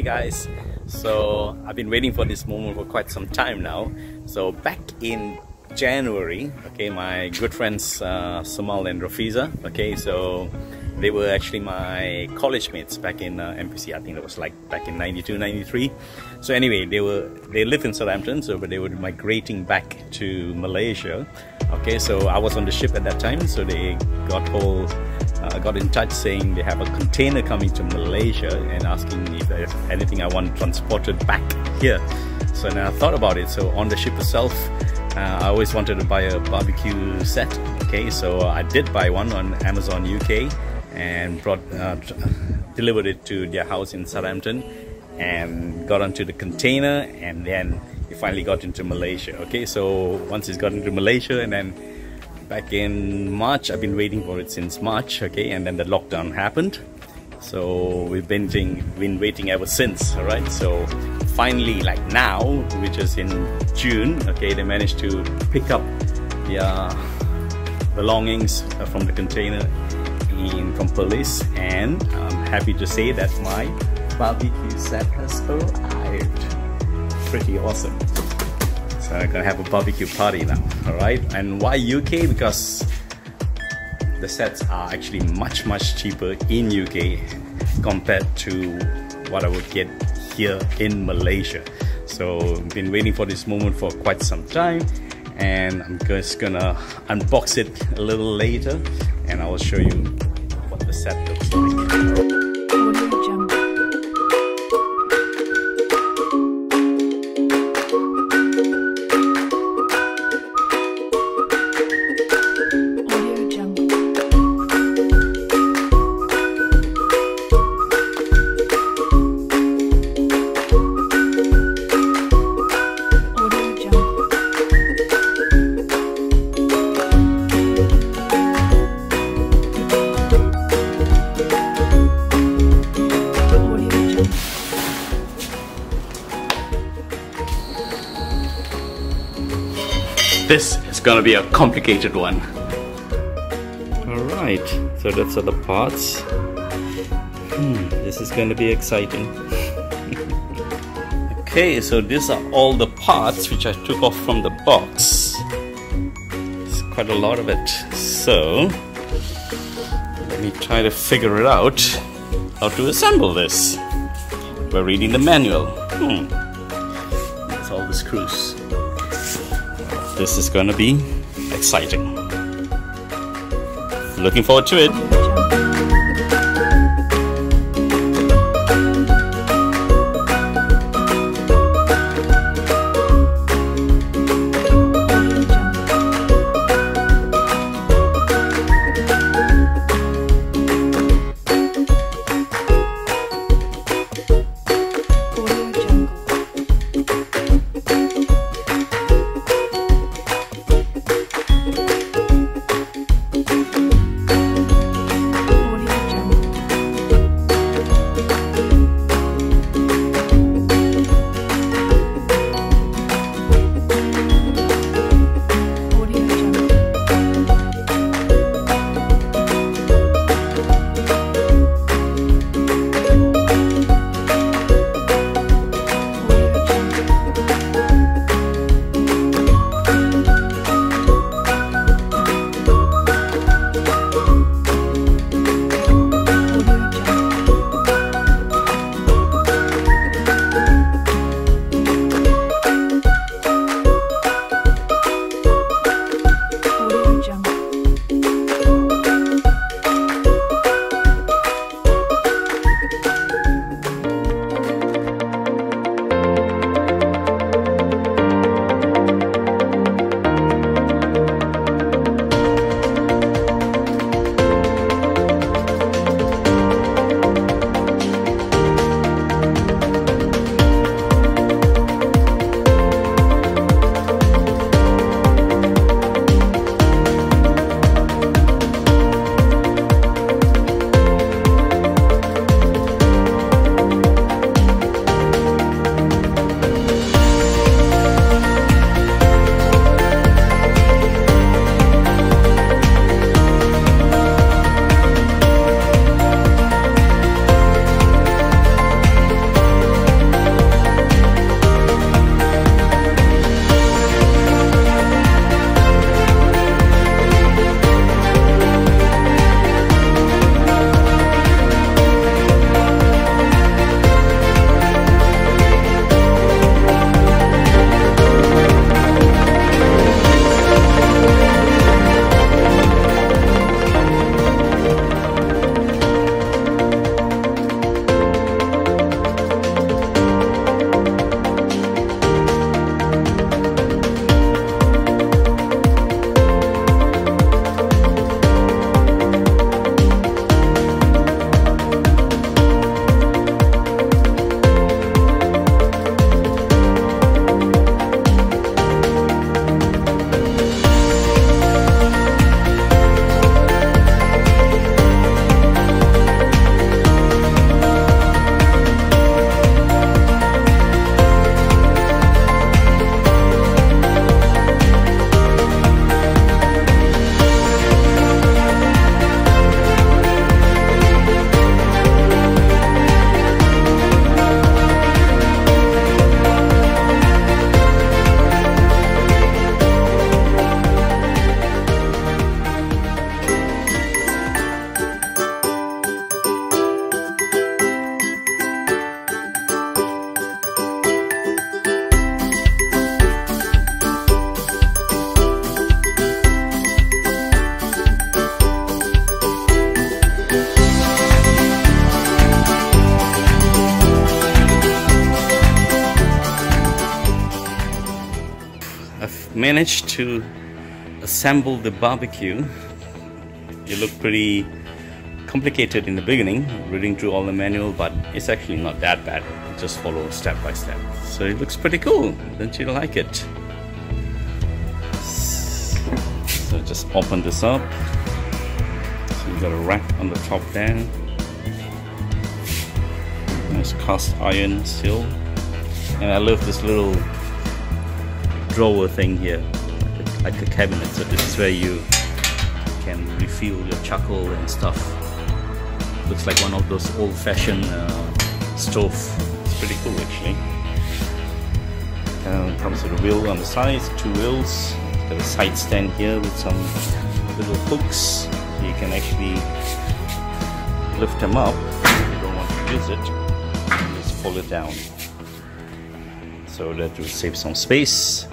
Hey guys, so I've been waiting for this moment for quite some time now. So back in January, okay, my good friends Samal and Rafiza, okay, so they were actually my college mates back in MPC. I think it was like back in 92, 93. So anyway, they lived in Southampton, so but they were migrating back to Malaysia. Okay, so I was on the ship at that time, so they got in touch saying they have a container coming to Malaysia and asking if there's anything I want transported back here. So then I thought about it. So on the ship itself, I always wanted to buy a barbecue set. Okay, so I did buy one on Amazon UK and delivered it to their house in Southampton and got onto the container, and then it finally got into Malaysia. Okay, so once it's got into Malaysia, and then back in March, I've been waiting for it since March, okay, and then the lockdown happened. So we've been waiting ever since, alright? So finally, like now, which is in June, okay, they managed to pick up their belongings from the container from police, and I'm happy to say that my barbecue set has arrived. Pretty awesome. So I'm gonna have a barbecue party now, alright? And why UK? Because the sets are actually much cheaper in UK compared to what I would get here in Malaysia. So I've been waiting for this moment for quite some time, and I'm just gonna unbox it a little later and I will show you what the set looks like. This is gonna be a complicated one. Alright, so that's all the parts. This is gonna be exciting. Okay, so these are all the parts which I took off from the box. It's quite a lot of it. So let me try to figure it out how to assemble this by reading the manual. That's all the screws. This is gonna be exciting. Looking forward to it. managed to assemble the barbecue. It looked pretty complicated in the beginning, reading through all the manual, but it's actually not that bad. Just follow step by step. So it looks pretty cool. Don't you like it? So just open this up. So you got a rack on the top there. Nice cast iron still. And I love this little drawer thing here, like a cabinet. So this is where you can refill your charcoal and stuff. Looks like one of those old-fashioned stove. It's pretty cool actually. Comes with a wheel on the sides, 2 wheels. Got a side stand here with some little hooks, so you can actually lift them up if you don't want to use it. Just pull it down, so that will save some space.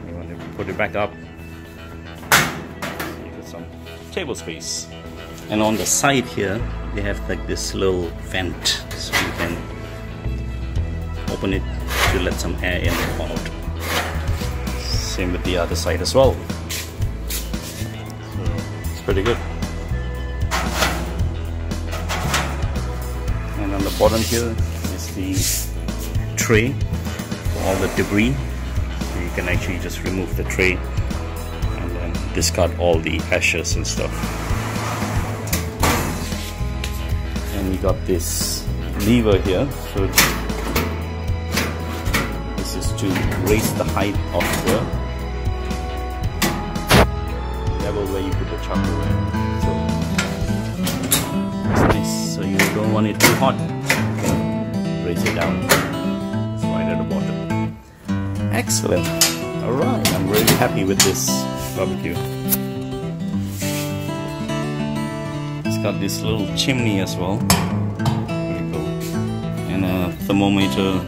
You want to put it back up, so you got some table space. And on the side here, they have like this little vent, so you can open it to let some air in and out. Same with the other side as well. So it's pretty good. And on the bottom here is the tray for all the debris. So you can actually just remove the tray and then discard all the ashes and stuff. And you got this lever here, so this is to raise the height of the level where you put the charcoal in. So it's nice, so you don't want it too hot. Raise it down. It's right at the bottom. Excellent. Alright, I'm really happy with this barbecue. It's got this little chimney as well. Pretty cool. And a thermometer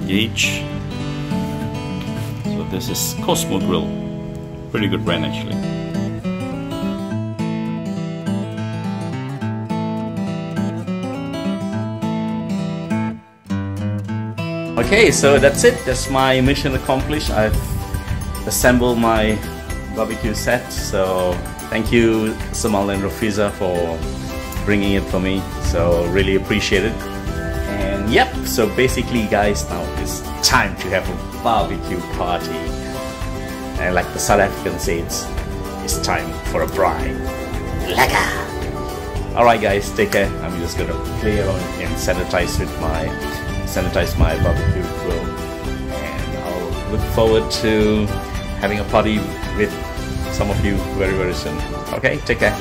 gauge. So this is Cosmo Grill. Pretty good brand actually. Okay, so that's it. That's my mission accomplished. I've assembled my barbecue set. So thank you Samal and Rafiza for bringing it for me. So really appreciate it. And yep, so basically guys, now it's time to have a barbecue party. And like the South African says, it's time for a braai. Lekker! Alright guys, take care. I'm just gonna play around and sanitize my barbecue grill. And I'll look forward to having a party with some of you very, very soon. Okay, take care.